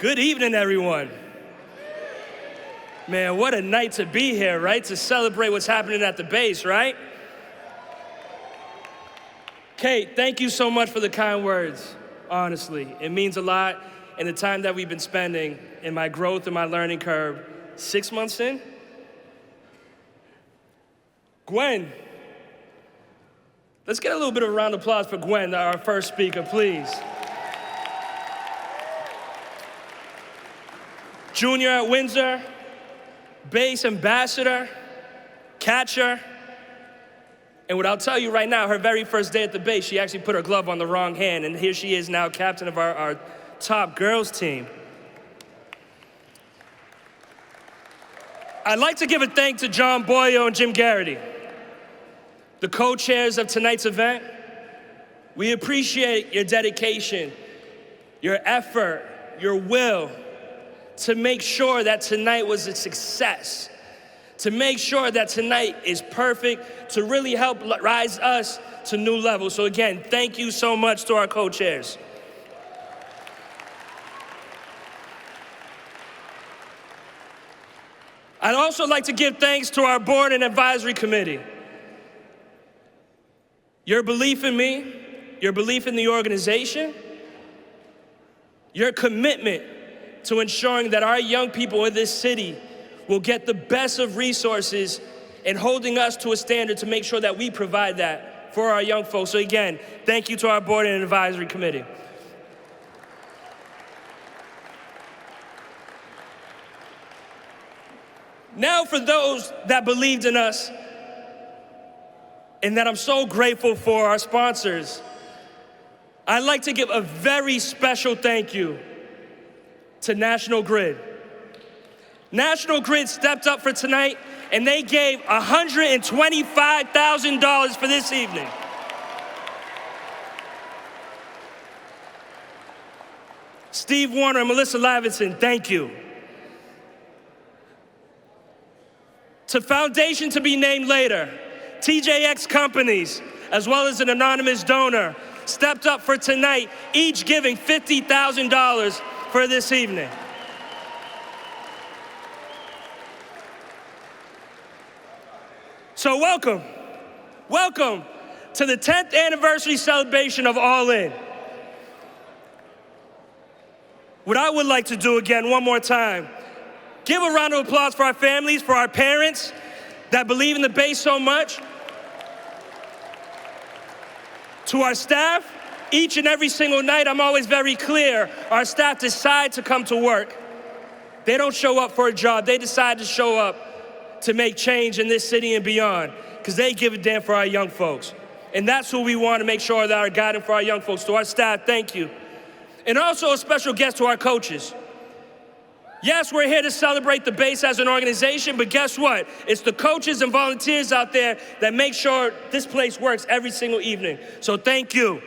Good evening, everyone. Man, what a night to be here, right? To celebrate what's happening at the base, right? Kate, thank you so much for the kind words, honestly. It means a lot in the time that we've been spending in my growth and my learning curve. 6 months in? Gwen. Let's get a little bit of a round of applause for Gwen, our first speaker, please. Junior at Windsor, base ambassador, catcher, and what I'll tell you right now, her very first day at the base, she actually put her glove on the wrong hand, and here she is now captain of our top girls team. I'd like to give a thank to John Boyo and Jim Garrity, the co-chairs of tonight's event. We appreciate your dedication, your effort, your will to make sure that tonight was a success, to make sure that tonight is perfect, to really help rise us to new levels. So again, thank you so much to our co-chairs. I'd also like to give thanks to our board and advisory committee. Your belief in me, your belief in the organization, your commitment to ensuring that our young people in this city will get the best of resources and holding us to a standard to make sure that we provide that for our young folks. So again, thank you to our board and advisory committee. Now for those that believed in us and that I'm so grateful for, our sponsors, I'd like to give a very special thank you to National Grid. National Grid stepped up for tonight and they gave $125,000 for this evening. Steve Warner and Melissa Lavinson, thank you. To Foundation to be named later, TJX Companies, as well as an anonymous donor, stepped up for tonight, each giving $50,000 for this evening. So welcome to the 10th anniversary celebration of All In. What I would like to do again, one more time, give a round of applause for our families, for our parents that believe in the base so much. To our staff, each and every single night, I'm always very clear, our staff decide to come to work. They don't show up for a job, they decide to show up to make change in this city and beyond, because they give a damn for our young folks. And that's who we want to make sure that are guiding for our young folks. To our staff, thank you. And also a special guest to our coaches. Yes, we're here to celebrate the base as an organization, but guess what? It's the coaches and volunteers out there that make sure this place works every single evening. So thank you.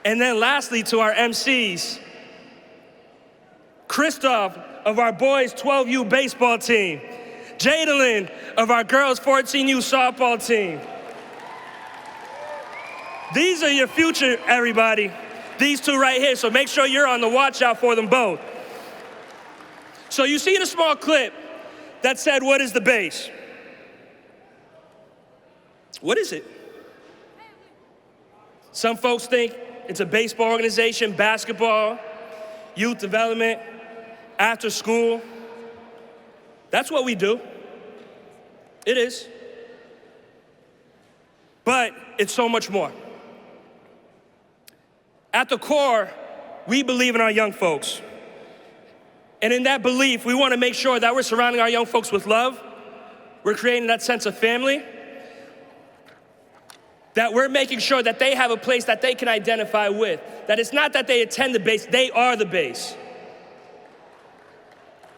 And then lastly, to our MCs, Christoph of our boys 12U baseball team, Jadalyn of our girls 14U softball team. These are your future, everybody. These two right here, so make sure you're on the watch out for them both. So you see in a small clip that said, what is the base? What is it? Some folks think it's a baseball organization, basketball, youth development, after school. That's what we do. It is. But it's so much more. At the core, we believe in our young folks. And in that belief, we want to make sure that we're surrounding our young folks with love. We're creating that sense of family. That we're making sure that they have a place that they can identify with. That it's not that they attend the base, they are the base.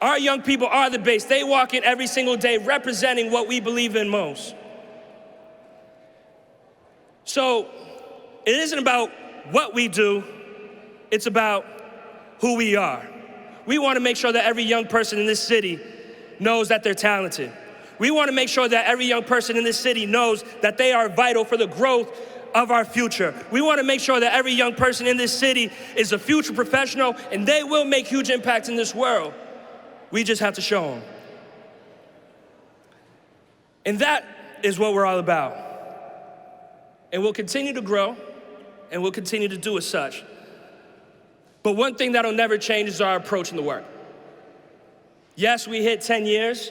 Our young people are the base. They walk in every single day representing what we believe in most. So it isn't about what we do, it's about who we are. We want to make sure that every young person in this city knows that they're talented. We want to make sure that every young person in this city knows that they are vital for the growth of our future. We want to make sure that every young person in this city is a future professional, and they will make huge impacts in this world. We just have to show them. And that is what we're all about. And we'll continue to grow, and we'll continue to do as such. But one thing that'll never change is our approach in the work. Yes, we hit 10 years,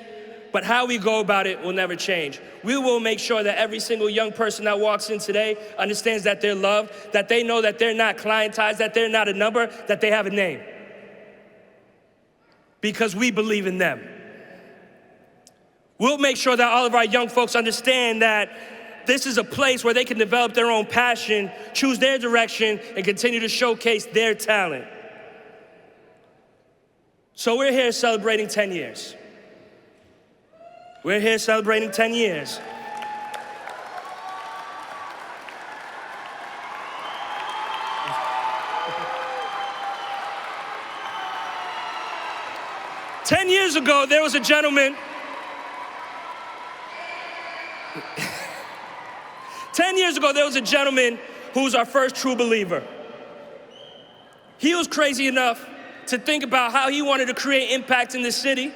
but how we go about it will never change. We will make sure that every single young person that walks in today understands that they're loved, that they know that they're not clientized, that they're not a number, that they have a name. Because we believe in them. We'll make sure that all of our young folks understand that this is a place where they can develop their own passion, choose their direction, and continue to showcase their talent. So we're here celebrating 10 years. We're here celebrating 10 years. Ten years ago, there was a gentleman. 10 years ago, there was a gentleman who was our first true believer. He was crazy enough to think about how he wanted to create impact in this city.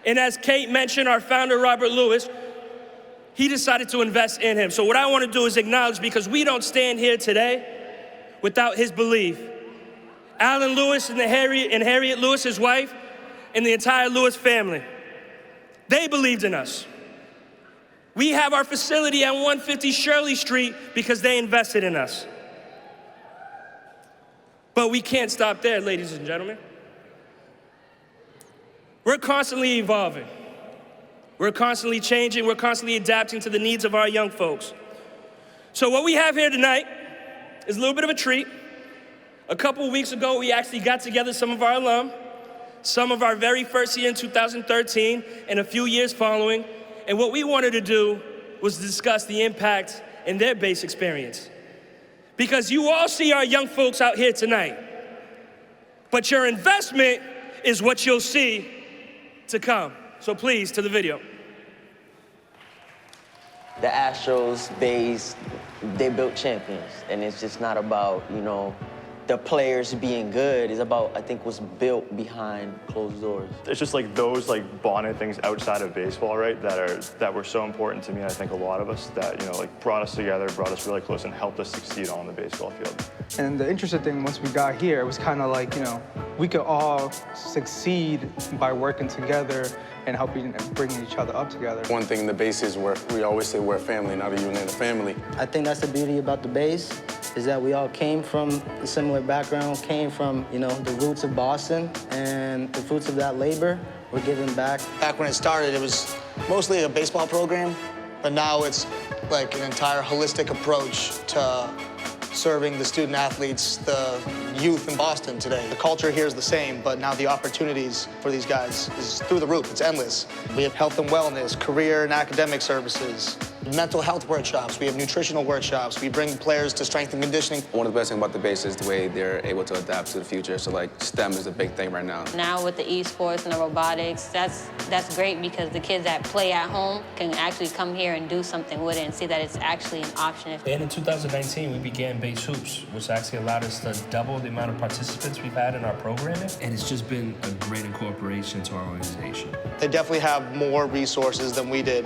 And as Kate mentioned, our founder, Robert Lewis, he decided to invest in him. So what I want to do is acknowledge, because we don't stand here today without his belief. Alan Lewis and Harriet Lewis, his wife, and the entire Lewis family, they believed in us. We have our facility at 150 Shirley Street because they invested in us. But we can't stop there, ladies and gentlemen. We're constantly evolving. We're constantly changing. We're constantly adapting to the needs of our young folks. So what we have here tonight is a little bit of a treat. A couple of weeks ago, we actually got together some of our alum, some of our very first year in 2013, and a few years following. And what we wanted to do was discuss the impact in their base experience. Because you all see our young folks out here tonight, but your investment is what you'll see to come. So please, to the video. The Astros, Bays, they built champions. And it's just not about, the players being good. It's about, I think, what's built behind closed doors. It's just like those bonded things outside of baseball, right, that were so important to me, and I think a lot of us, that, brought us together, brought us really close, and helped us succeed on the baseball field. And the interesting thing, once we got here, it was kind of like, we could all succeed by working together and helping and bringing each other up together. One thing in the base is we always say we're a family, not a unit, a family. I think that's the beauty about the base, is that we all came from a similar background, came from, the roots of Boston, and the fruits of that labor we're giving back. Back when it started, it was mostly a baseball program, but now it's like an entire holistic approach to serving the student athletes, the youth in Boston today. The culture here is the same, but now the opportunities for these guys is through the roof. It's endless. We have health and wellness, career and academic services, mental health workshops. We have nutritional workshops. We bring players to strength and conditioning. One of the best things about the base is the way they're able to adapt to the future. So STEM is a big thing right now. Now with the esports and the robotics, that's great, because the kids that play at home can actually come here and do something with it and see that it's actually an option. And in 2019, we began Base Hoops, which actually allowed us to double the amount of participants we've had in our programming. And it's just been a great incorporation to our organization. They definitely have more resources than we did.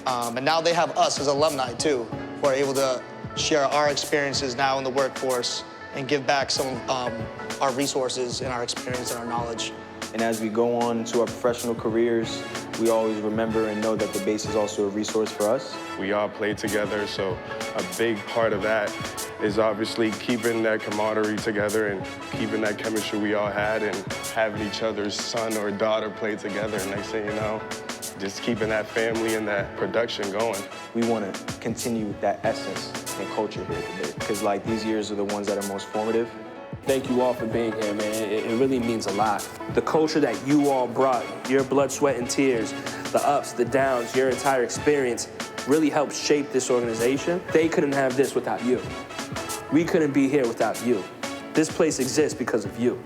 And now they have us as alumni, too, who are able to share our experiences now in the workforce and give back some of our resources and our experience and our knowledge. And as we go on into our professional careers, we always remember and know that the base is also a resource for us. We all play together, so a big part of that is obviously keeping that camaraderie together and keeping that chemistry we all had, and having each other's son or daughter play together. And next thing you know, just keeping that family and that production going. We want to continue that essence and culture here today, because these years are the ones that are most formative. Thank you all for being here, man. It really means a lot. The culture that you all brought, your blood, sweat, and tears, the ups, the downs, your entire experience really helped shape this organization. They couldn't have this without you. We couldn't be here without you. This place exists because of you.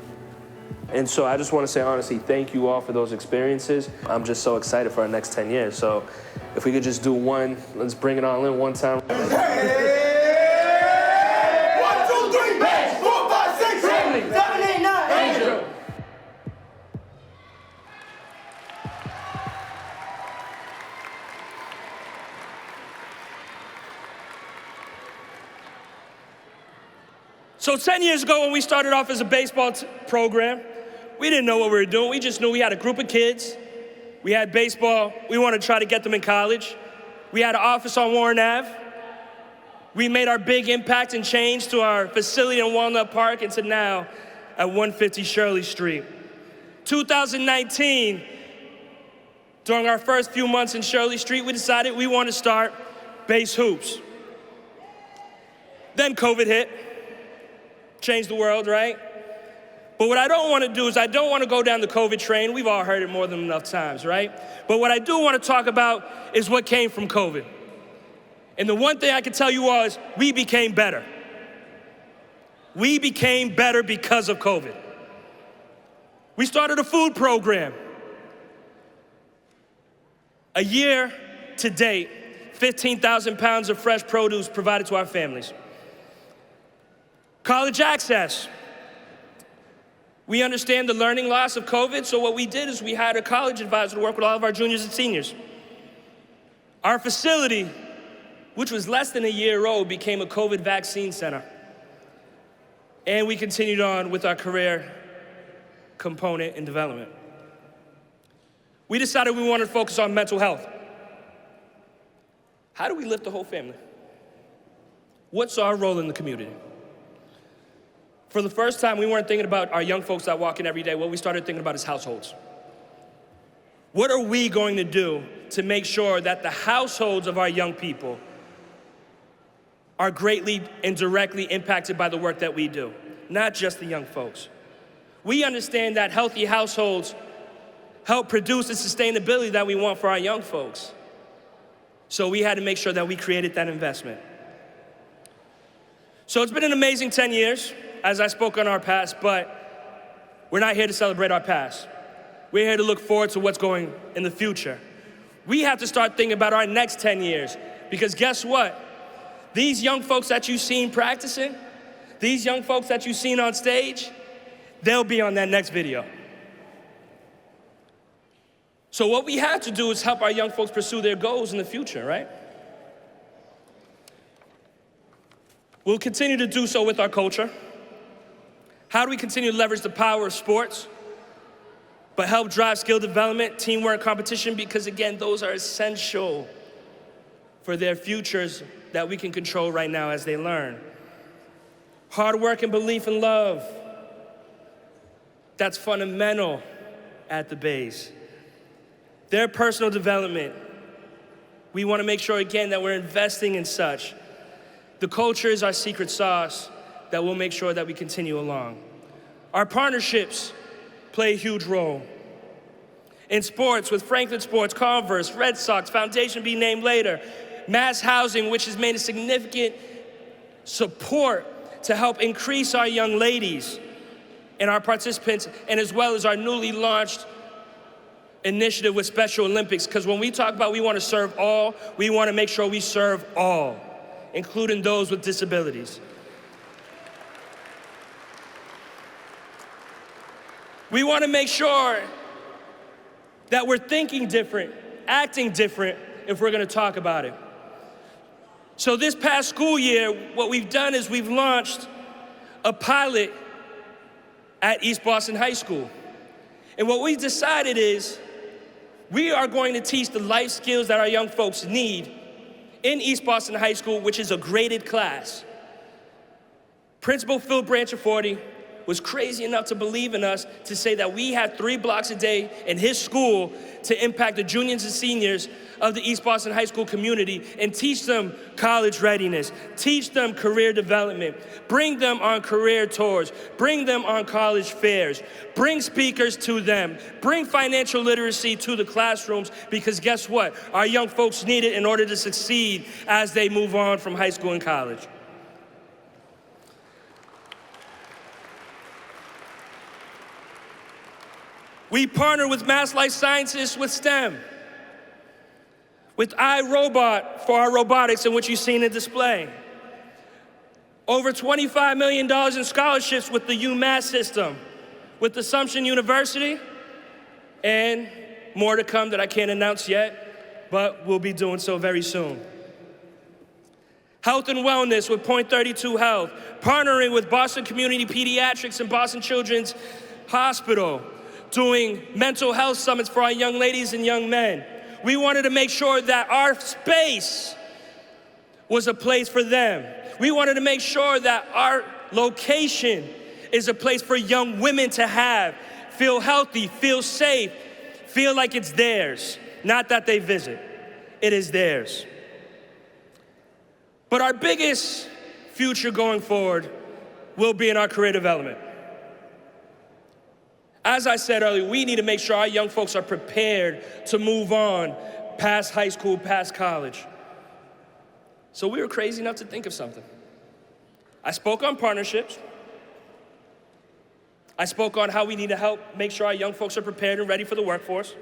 And so I just want to say, honestly, thank you all for those experiences. I'm just so excited for our next 10 years. So if we could just do one, let's bring it all in one time. Hey! So 10 years ago when we started off as a baseball program, we didn't know what we were doing. We just knew we had a group of kids. We had baseball. We wanted to try to get them in college. We had an office on Warren Ave. We made our big impact and change to our facility in Walnut Park and to now at 150 Shirley Street. 2019, during our first few months in Shirley Street, we decided we want to start Base Hoops. Then COVID hit, changed the world, right? But what I don't want to do is I don't want to go down the COVID train. We've all heard it more than enough times, right? But what I do want to talk about is what came from COVID. And the one thing I can tell you all is we became better. We became better because of COVID. We started a food program. A year to date, 15,000 pounds of fresh produce provided to our families. College access. We understand the learning loss of COVID, so what we did is we hired a college advisor to work with all of our juniors and seniors. Our facility, which was less than a year old, became a COVID vaccine center. And we continued on with our career component and development. We decided we wanted to focus on mental health. How do we lift the whole family? What's our role in the community? For the first time, we weren't thinking about our young folks that walk in every day. What we started thinking about is households. What are we going to do to make sure that the households of our young people are greatly and directly impacted by the work that we do, not just the young folks? We understand that healthy households help produce the sustainability that we want for our young folks. So we had to make sure that we created that investment. So it's been an amazing 10 years. As I spoke on our past, but we're not here to celebrate our past. We're here to look forward to what's going in the future. We have to start thinking about our next 10 years, because guess what? These young folks that you've seen practicing, these young folks that you've seen on stage, they'll be on that next video. So what we have to do is help our young folks pursue their goals in the future, right? We'll continue to do so with our culture. How do we continue to leverage the power of sports, but help drive skill development, teamwork, competition? Because again, those are essential for their futures that we can control right now as they learn. Hard work and belief and love. That's fundamental at the base. Their personal development. We want to make sure again that we're investing in such. The culture is our secret sauce that will make sure that we continue along. Our partnerships play a huge role. In sports, with Franklin Sports, Converse, Red Sox, Foundation be named later, Mass Housing, which has made a significant support to help increase our young ladies and our participants, and as well as our newly launched initiative with Special Olympics, because when we talk about we want to serve all, we want to make sure we serve all, including those with disabilities. We want to make sure that we're thinking different, acting different, if we're going to talk about it. So this past school year, what we've done is we've launched a pilot at East Boston High School. And what we decided is we are going to teach the life skills that our young folks need in East Boston High School, which is a graded class. Principal Phil Branchiforti was crazy enough to believe in us to say that we had 3 blocks a day in his school to impact the juniors and seniors of the East Boston High School community and teach them college readiness, teach them career development, bring them on career tours, bring them on college fairs, bring speakers to them, bring financial literacy to the classrooms, because guess what? Our young folks need it in order to succeed as they move on from high school and college. We partner with Mass Life Sciences with STEM, with iRobot for our robotics, in which you've seen a display. Over $25 million in scholarships with the UMass system, with Assumption University, and more to come that I can't announce yet, but we'll be doing so very soon. Health and wellness with Point 32 Health, partnering with Boston Community Pediatrics and Boston Children's Hospital, doing mental health summits for our young ladies and young men. We wanted to make sure that our space was a place for them. We wanted to make sure that our location is a place for young women to feel healthy, feel safe, feel like it's theirs, not that they visit. It is theirs. But our biggest future going forward will be in our career development. As I said earlier, we need to make sure our young folks are prepared to move on past high school, past college. So we were crazy enough to think of something. I spoke on partnerships. I spoke on how we need to help make sure our young folks are prepared and ready for the workforce.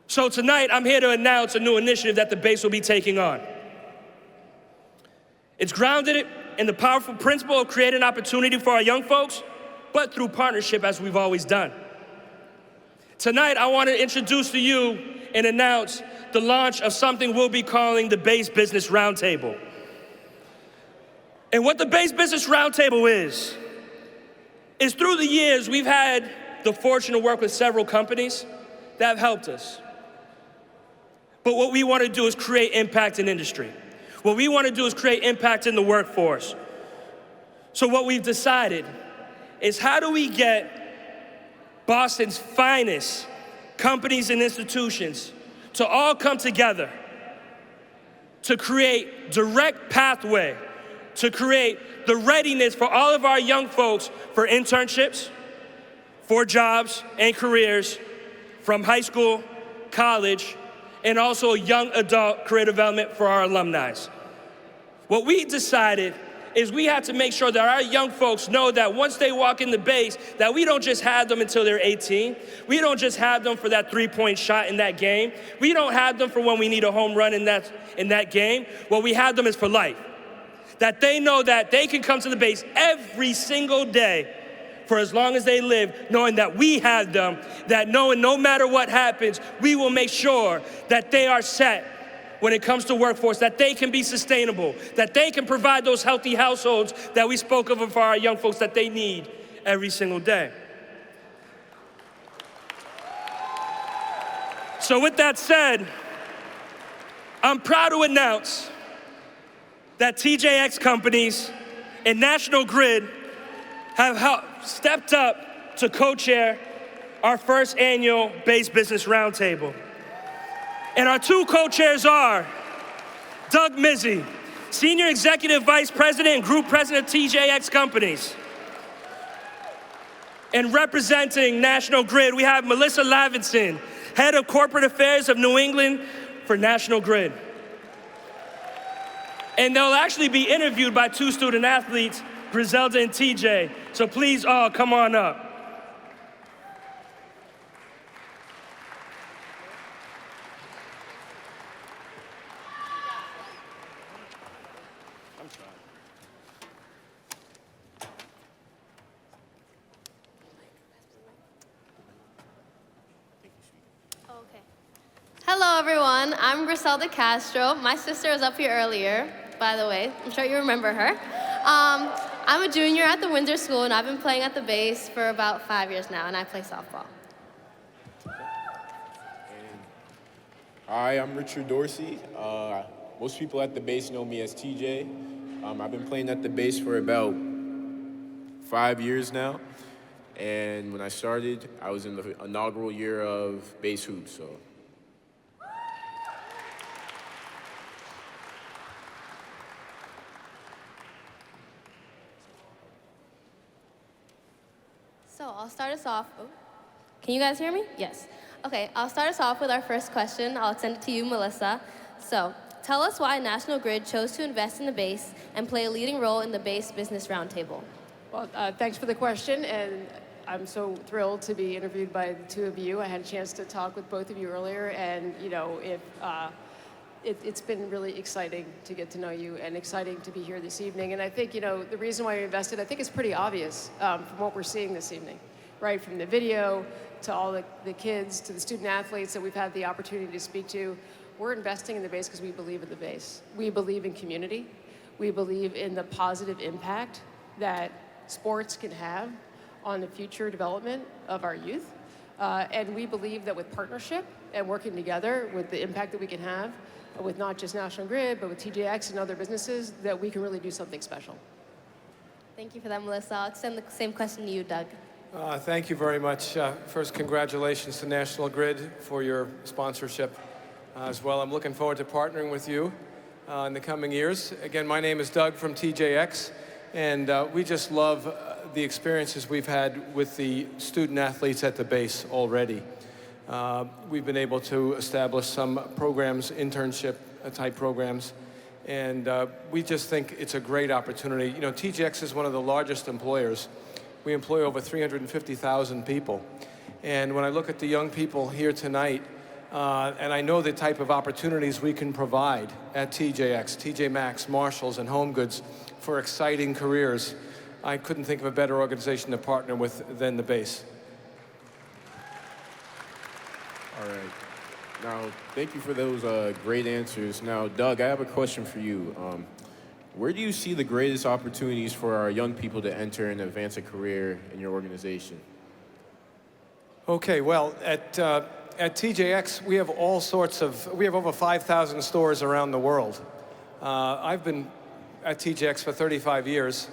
So tonight, I'm here to announce a new initiative that the base will be taking on. It's grounded in the powerful principle of creating opportunity for our young folks, but through partnership, as we've always done. Tonight, I want to introduce to you and announce the launch of something we'll be calling the Base Business Roundtable. And what the Base Business Roundtable is through the years, we've had the fortune to work with several companies that have helped us. But what we want to do is create impact in industry. What we want to do is create impact in the workforce. So what we've decided is, how do we get Boston's finest companies and institutions to all come together to create direct pathway, to create the readiness for all of our young folks for internships, for jobs and careers from high school, college, and also young adult career development for our alumni. What we decided is we have to make sure that our young folks know that once they walk in the base, that we don't just have them until they're 18. We don't just have them for that three-point shot in that game. We don't have them for when we need a home run in that game. What we have them is for life. That they know that they can come to the base every single day for as long as they live, knowing that we have them, that knowing no matter what happens, we will make sure that they are set when it comes to workforce, that they can be sustainable, that they can provide those healthy households that we spoke of for our young folks that they need every single day. So with that said, I'm proud to announce that TJX companies and National Grid have stepped up to co-chair our first annual Base Business Roundtable. And our two co-chairs are Doug Mizzi, Senior Executive Vice President and Group President of TJX Companies. And representing National Grid, we have Melissa Lavinson, Head of Corporate Affairs of New England for National Grid. And they'll actually be interviewed by two student athletes, Griselda and TJ. So please all come on up. Hello, everyone. I'm Griselda Castro. My sister was up here earlier, by the way. I'm sure you remember her. I'm a junior at the Windsor School, and I've been playing at the base for about 5 years now, and I play softball. Hi, I'm Richard Dorsey. Most people at the base know me as TJ. I've been playing at the base for about 5 years now. And when I started, I was in the inaugural year of base hoops, so. So I'll start us off. Oh, can you guys hear me? Yes. Okay, I'll start us off with our first question. I'll send it to you, Melissa. So tell us why National Grid chose to invest in the base and play a leading role in the Base Business Roundtable. Well, thanks for the question, and I'm so thrilled to be interviewed by the two of you. I had a chance to talk with both of you earlier, and it's been really exciting to get to know you and exciting to be here this evening. And I think, the reason why we invested, I think it's pretty obvious from what we're seeing this evening, right? From the video to all the kids, to the student athletes that we've had the opportunity to speak to. we're investing in the base because we believe in the base. We believe in community. We believe in the positive impact that sports can have on the future development of our youth. And we believe that with partnership and working together with the impact that we can have with not just National Grid, but with TJX and other businesses, that we can really do something special. Thank you for that, Melissa. I'll extend the same question to you, Doug. Thank you very much. First, congratulations to National Grid for your sponsorship as well. I'm looking forward to partnering with you in the coming years. Again, my name is Doug from TJX, and we just love the experiences we've had with the student athletes at the base already. We've been able to establish some programs, internship type programs, and we just think it's a great opportunity. You know, TJX is one of the largest employers. We employ over 350,000 people. And when I look at the young people here tonight, and I know the type of opportunities we can provide at TJX, TJ Maxx, Marshalls, and Home Goods for exciting careers, I couldn't think of a better organization to partner with than the base. All right. Now, thank you for those great answers. Now, Doug, I have a question for you. Where do you see the greatest opportunities for our young people to enter and advance a career in your organization? Okay, well, at TJX, we have we have over 5,000 stores around the world. I've been at TJX for 35 years,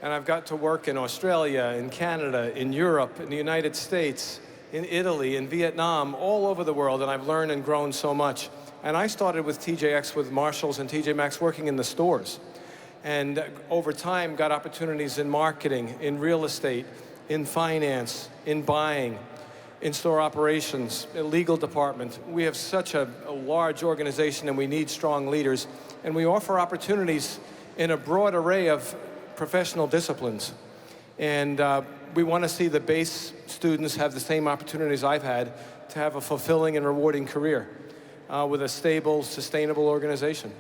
and I've got to work in Australia, in Canada, in Europe, in the United States, in Italy, in Vietnam, all over the world, and I've learned and grown so much. And I started with TJX, with Marshalls and TJ Maxx, working in the stores. And over time, got opportunities in marketing, in real estate, in finance, in buying, in store operations, legal department. We have such a large organization, and we need strong leaders. And we offer opportunities in a broad array of professional disciplines. And we want to see the base students have the same opportunities I've had to have a fulfilling and rewarding career with a stable, sustainable organization.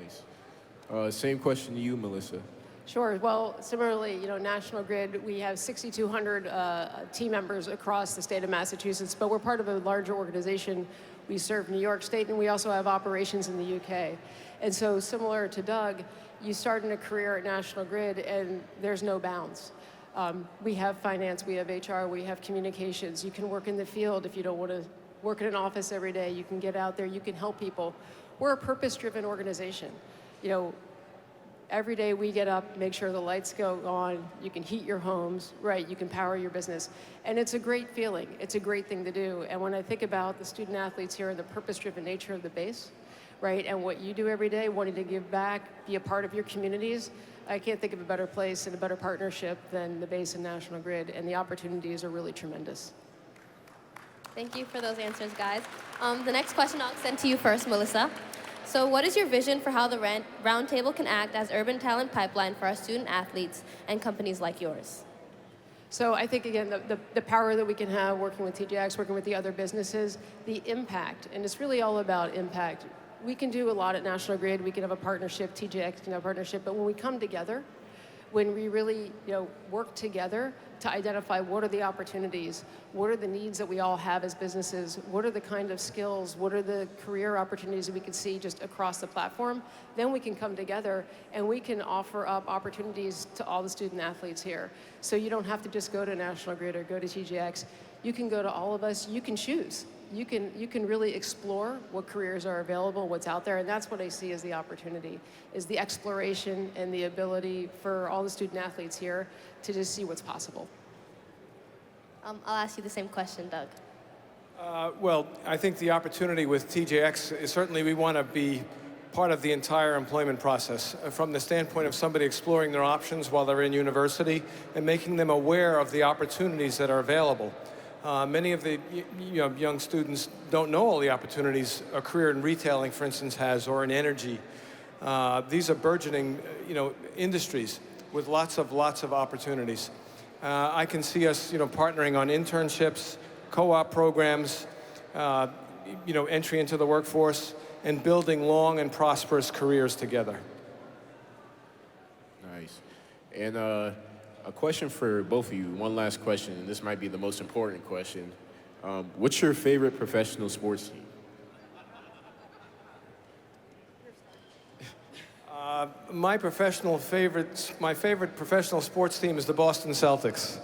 Nice. Same question to you, Melissa. Sure. Well, similarly, you know, National Grid, we have 6,200 team members across the state of Massachusetts, but we're part of a larger organization. We serve New York State, and we also have operations in the UK. And so similar to Doug, you start in a career at National Grid, and there's no bounds. We have finance, we have HR, we have communications. You can work in the field if you don't want to work in an office every day. You can get out there, you can help people. We're a purpose-driven organization. You know, every day we get up, make sure the lights go on, you can heat your homes, right? You can power your business. And it's a great feeling. It's a great thing to do. And when I think about the student athletes here and the purpose-driven nature of the base, right? And what you do every day, wanting to give back, be a part of your communities, I can't think of a better place and a better partnership than the base and National Grid, and the opportunities are really tremendous. Thank you for those answers, guys. The next question I'll extend to you first, Melissa. So what is your vision for how the Roundtable can act as urban talent pipeline for our student athletes and companies like yours? So I think, again, the power that we can have working with TJX, working with the other businesses, the impact, and it's really all about impact. We can do a lot at National Grid. We can have a partnership, TJX can have a partnership, but when we come together, when we really work together to identify what are the opportunities, what are the needs that we all have as businesses, what are the kind of skills, what are the career opportunities that we can see just across the platform, then we can come together and we can offer up opportunities to all the student athletes here. So you don't have to just go to National Grid or go to TJX. You can go to all of us. You can choose. You can really explore what careers are available, what's out there, and that's what I see as the opportunity, is the exploration and the ability for all the student athletes here to just see what's possible. I'll ask you the same question, Doug. Well, I think the opportunity with TJX is certainly we want to be part of the entire employment process from the standpoint of somebody exploring their options while they're in university and making them aware of the opportunities that are available. Many of the young students don't know all the opportunities a career in retailing, for instance, has, or in energy. These are burgeoning, industries with lots of opportunities. I can see us, partnering on internships, co-op programs, entry into the workforce, and building long and prosperous careers together. Nice. And a question for both of you, one last question, and this might be the most important question. What's your favorite professional sports team? my favorite professional sports team is the Boston Celtics.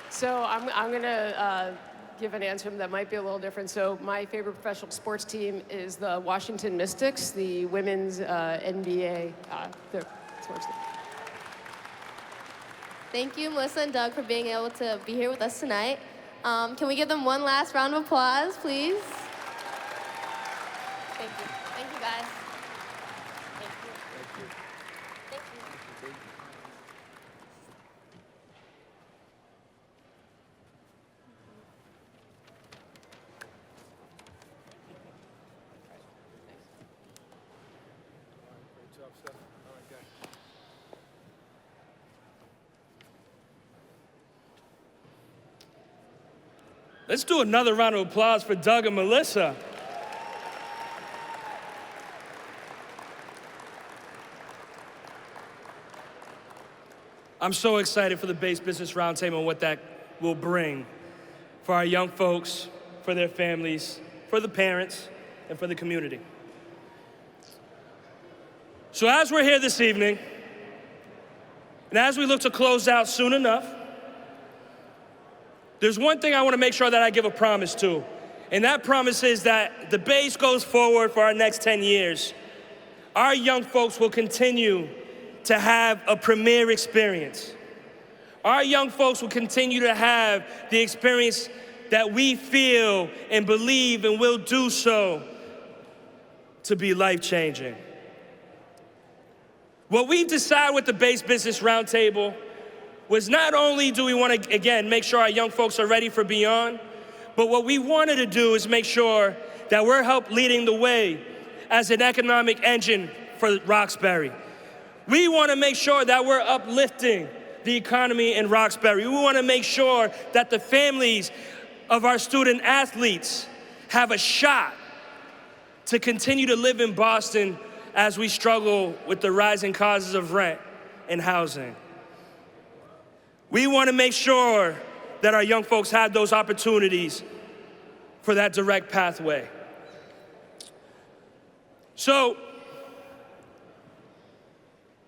So I'm going to give an answer that might be a little different. So my favorite professional sports team is the Washington Mystics, the women's NBA sports team. Thank you, Melissa and Doug, for being able to be here with us tonight. Can we give them one last round of applause, please? Thank you. Thank you, guys. Thank you. Thank you. Thank you. Great job, Steph. All right, guys. Let's do another round of applause for Doug and Melissa. I'm so excited for the Base Business Roundtable and what that will bring for our young folks, for their families, for the parents, and for the community. So as we're here this evening, and as we look to close out soon enough, there's one thing I want to make sure that I give a promise to, and that promise is that the Base goes forward for our next 10 years. Our young folks will continue to have a premier experience. Our young folks will continue to have the experience that we feel and believe and will do so to be life-changing. What we've decided with the Base Business Roundtable was not only do we want to, again, make sure our young folks are ready for beyond, but what we wanted to do is make sure that we're leading the way as an economic engine for Roxbury. We want to make sure that we're uplifting the economy in Roxbury. We want to make sure that the families of our student athletes have a shot to continue to live in Boston as we struggle with the rising costs of rent and housing. We want to make sure that our young folks have those opportunities for that direct pathway. So,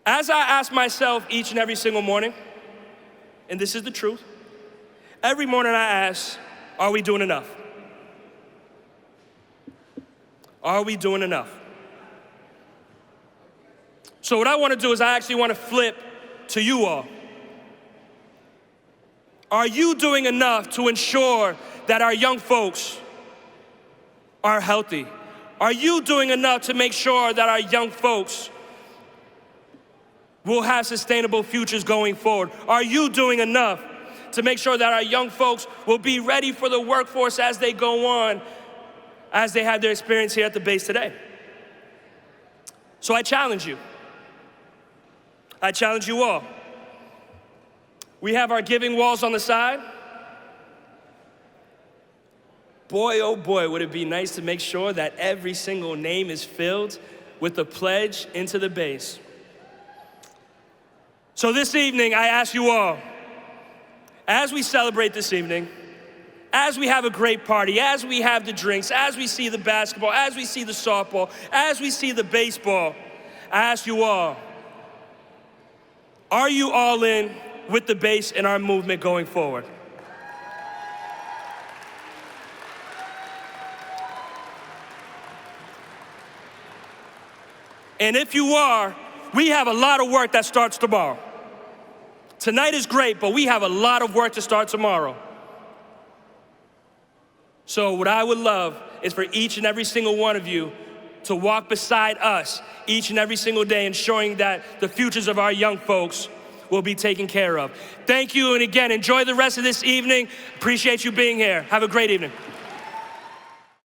as I ask myself each and every single morning, and this is the truth, every morning I ask, are we doing enough? Are we doing enough? So what I want to do is I actually want to flip to you all. Are you doing enough to ensure that our young folks are healthy? Are you doing enough to make sure that our young folks will have sustainable futures going forward? Are you doing enough to make sure that our young folks will be ready for the workforce as they go on, as they have their experience here at the Base today? So I challenge you. I challenge you all. We have our giving walls on the side. Boy, oh boy, would it be nice to make sure that every single name is filled with a pledge into the Base. So this evening, I ask you all, as we celebrate this evening, as we have a great party, as we have the drinks, as we see the basketball, as we see the softball, as we see the baseball, I ask you all, are you all in with the Base and our movement going forward? And if you are, we have a lot of work that starts tomorrow. Tonight is great, but we have a lot of work to start tomorrow. So what I would love is for each and every single one of you to walk beside us each and every single day, ensuring that the futures of our young folks will be taken care of. Thank you, and again, enjoy the rest of this evening. Appreciate you being here. Have a great evening.